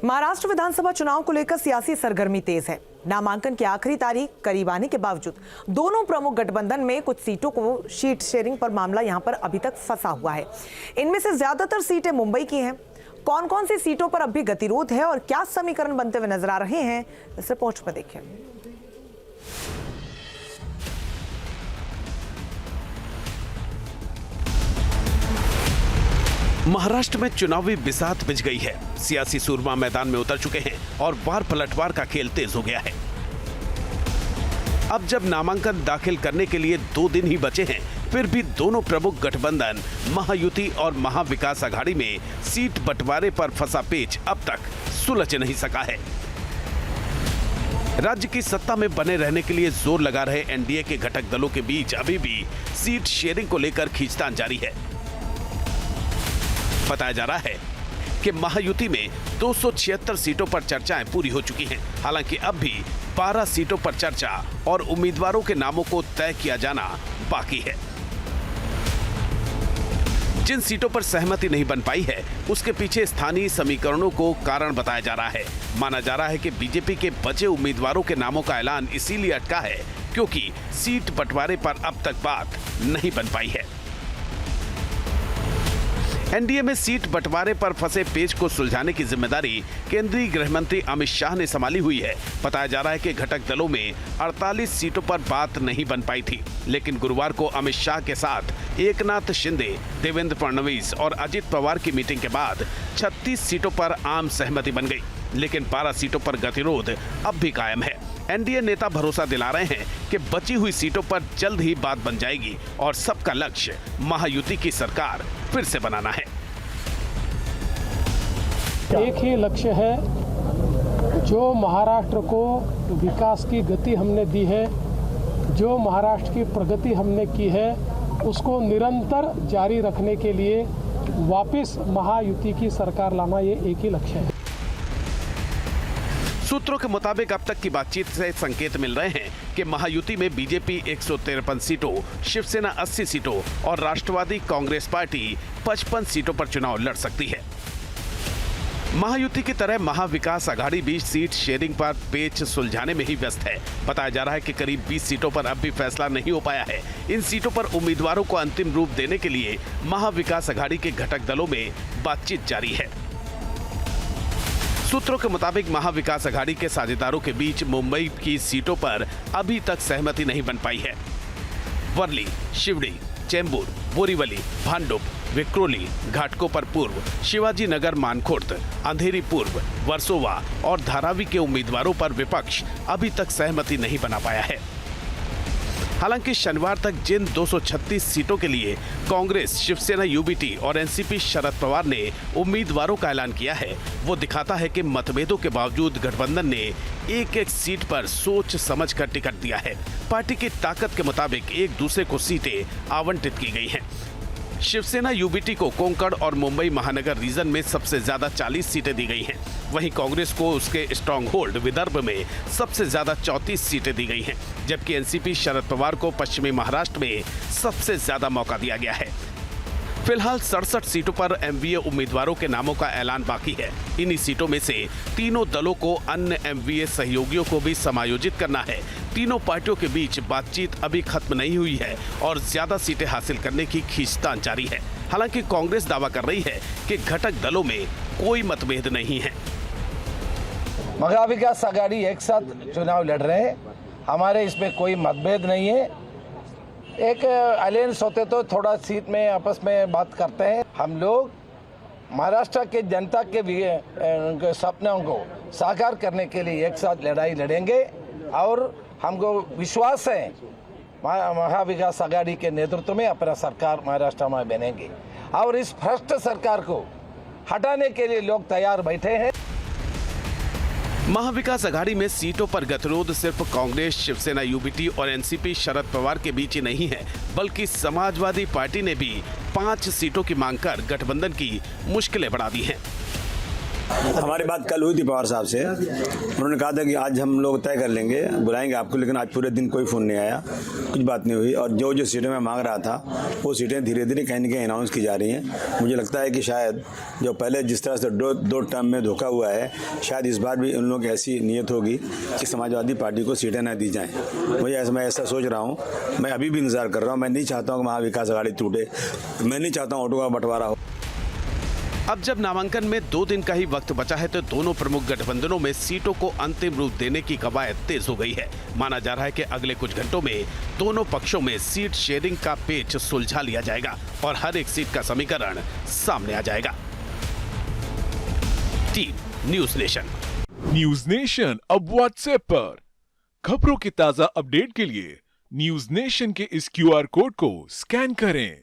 महाराष्ट्र विधानसभा चुनाव को लेकर सियासी सरगर्मी तेज है। नामांकन की आखिरी तारीख करीब आने के बावजूद दोनों प्रमुख गठबंधन में कुछ सीटों को सीट शेयरिंग पर मामला यहां पर अभी तक फंसा हुआ है। इनमें से ज्यादातर सीटें मुंबई की हैं। कौन कौन सी सीटों पर अब भी गतिरोध है और क्या समीकरण बनते हुए नजर आ रहे हैं, इस रिपोर्ट में देखिए। महाराष्ट्र में चुनावी बिसात बिछ गई है। सियासी सूरमा मैदान में उतर चुके हैं और वार पलटवार का खेल तेज हो गया है। अब जब नामांकन दाखिल करने के लिए 2 दिन ही बचे हैं, फिर भी दोनों प्रमुख गठबंधन महायुति और महाविकास आघाड़ी में सीट बंटवारे पर फंसा पेच अब तक सुलझ नहीं सका है। राज्य की सत्ता में बने रहने के लिए जोर लगा रहे एनडीए के घटक दलों के बीच अभी भी सीट शेयरिंग को लेकर खींचतान जारी है। बताया जा रहा है कि महायुति में 276 सीटों पर चर्चाएं पूरी हो चुकी हैं। हालांकि अब भी 12 सीटों पर चर्चा और उम्मीदवारों के नामों को तय किया जाना बाकी है। जिन सीटों पर सहमति नहीं बन पाई है, उसके पीछे स्थानीय समीकरणों को कारण बताया जा रहा है। माना जा रहा है कि बीजेपी के बचे उम्मीदवारों के नामों का ऐलान इसीलिए अटका है क्योंकि सीट बंटवारे पर अब तक बात नहीं बन पाई है। एनडीए में सीट बंटवारे पर फंसे पेच को सुलझाने की जिम्मेदारी केंद्रीय गृह मंत्री अमित शाह ने संभाली हुई है। बताया जा रहा है कि घटक दलों में 48 सीटों पर बात नहीं बन पाई थी, लेकिन गुरुवार को अमित शाह के साथ एकनाथ शिंदे, देवेंद्र फडणवीस और अजित पवार की मीटिंग के बाद 36 सीटों पर आम सहमति बन गई, लेकिन 12 सीटों पर गतिरोध अब भी कायम है। एनडीए नेता भरोसा दिला रहे हैं कि बची हुई सीटों पर जल्द ही बात बन जाएगी और सबका लक्ष्य महायुति की सरकार फिर से बनाना है। एक ही लक्ष्य है, जो महाराष्ट्र को विकास की गति हमने दी है, जो महाराष्ट्र की प्रगति हमने की है, उसको निरंतर जारी रखने के लिए वापस महायुति की सरकार लाना, ये एक ही लक्ष्य है। सूत्रों के मुताबिक अब तक की बातचीत से संकेत मिल रहे हैं कि महायुति में बीजेपी 153 सीटों, शिवसेना 80 सीटों और राष्ट्रवादी कांग्रेस पार्टी 55 सीटों पर चुनाव लड़ सकती है। महायुति की तरह महाविकास आघाड़ी भी सीट शेयरिंग पर पेच सुलझाने में ही व्यस्त है। बताया जा रहा है कि करीब 20 सीटों पर अब भी फैसला नहीं हो पाया है। इन सीटों पर उम्मीदवारों को अंतिम रूप देने के लिए महाविकास आघाड़ी के घटक दलों में बातचीत जारी है। सूत्रों के मुताबिक महाविकास आघाड़ी के साझेदारों के बीच मुंबई की सीटों पर अभी तक सहमति नहीं बन पाई है। वर्ली, शिवड़ी, चेंबूर, बोरीवली, भांडुप, विक्रोली, घाटकोपर पूर्व, शिवाजी नगर मानखुर्द, अंधेरी पूर्व, वर्सोवा और धारावी के उम्मीदवारों पर विपक्ष अभी तक सहमति नहीं बना पाया है। हालांकि शनिवार तक जिन 236 सीटों के लिए कांग्रेस, शिवसेना यूबीटी और एनसीपी शरद पवार ने उम्मीदवारों का ऐलान किया है, वो दिखाता है कि मतभेदों के बावजूद गठबंधन ने एक-एक सीट पर सोच समझकर टिकट दिया है। पार्टी की ताकत के मुताबिक एक दूसरे को सीटें आवंटित की गई हैं। शिवसेना यूबीटी को कोंकण और मुंबई महानगर रीजन में सबसे ज्यादा 40 सीटें दी गई हैं। वहीं कांग्रेस को उसके स्ट्रॉन्ग होल्ड विदर्भ में सबसे ज्यादा 34 सीटें दी गई हैं, जबकि एनसीपी शरद पवार को पश्चिमी महाराष्ट्र में सबसे ज्यादा मौका दिया गया है। फिलहाल 67 सीटों पर एमवीए उम्मीदवारों के नामों का ऐलान बाकी है। इन्हीं सीटों में से तीनों दलों को अन्य एमवीए सहयोगियों को भी समायोजित करना है। तीनों पार्टियों के बीच बातचीत अभी खत्म नहीं हुई है और ज्यादा सीटें हासिल करने की खींचतान जारी है। हालांकि कांग्रेस दावा कर रही है कि घटक दलों में कोई मतभेद नहीं है। महाविकास आघाड़ी एक साथ चुनाव लड़ रहे हैं, हमारे इसमें कोई मतभेद नहीं है। एक अलायंस होते तो थोड़ा सीट में आपस में बात करते हैं। हम लोग महाराष्ट्र के जनता के सपनों को साकार करने के लिए एक साथ लड़ाई लड़ेंगे और हमको विश्वास है महाविकास आघाड़ी के नेतृत्व में अपना सरकार महाराष्ट्र में बनेंगे और इस भ्रष्ट सरकार को हटाने के लिए लोग तैयार बैठे हैं। महाविकास आघाड़ी में सीटों पर गतिरोध सिर्फ कांग्रेस, शिवसेना यूबीटी और एनसीपी शरद पवार के बीच ही नहीं है, बल्कि समाजवादी पार्टी ने भी 5 सीटों की मांग कर गठबंधन की मुश्किलें बढ़ा दी हैं। हमारी बात कल हुई थी पवार साहब से। उन्होंने कहा था कि आज हम लोग तय कर लेंगे, बुलाएंगे आपको, लेकिन आज पूरे दिन कोई फ़ोन नहीं आया, कुछ बात नहीं हुई। और जो जो सीटें मैं मांग रहा था वो सीटें धीरे धीरे कहीं न कहीं अनाउंस की जा रही हैं। मुझे लगता है कि शायद जो पहले जिस तरह से दो टर्म में धोखा हुआ है, शायद इस बार भी उन लोगों की ऐसी नीयत होगी कि समाजवादी पार्टी को सीटें न दी जाएँ। मैं ऐसा सोच रहा हूँ। मैं अभी भी इंतजार कर रहा हूँ। मैं नहीं चाहता हूँ कि महाविकास आघाड़ी टूटे। मैं नहीं चाहता हूँ वोटों का बंटवारा हो। अब जब नामांकन में 2 दिन का ही वक्त बचा है तो दोनों प्रमुख गठबंधनों में सीटों को अंतिम रूप देने की कवायद तेज हो गई है। माना जा रहा है कि अगले कुछ घंटों में दोनों पक्षों में सीट शेयरिंग का पेच सुलझा लिया जाएगा और हर एक सीट का समीकरण सामने आ जाएगा। Team news nation. News nation अब व्हाट्सएप पर खबरों की ताजा अपडेट के लिए न्यूज नेशन के इस QR कोड को स्कैन करें।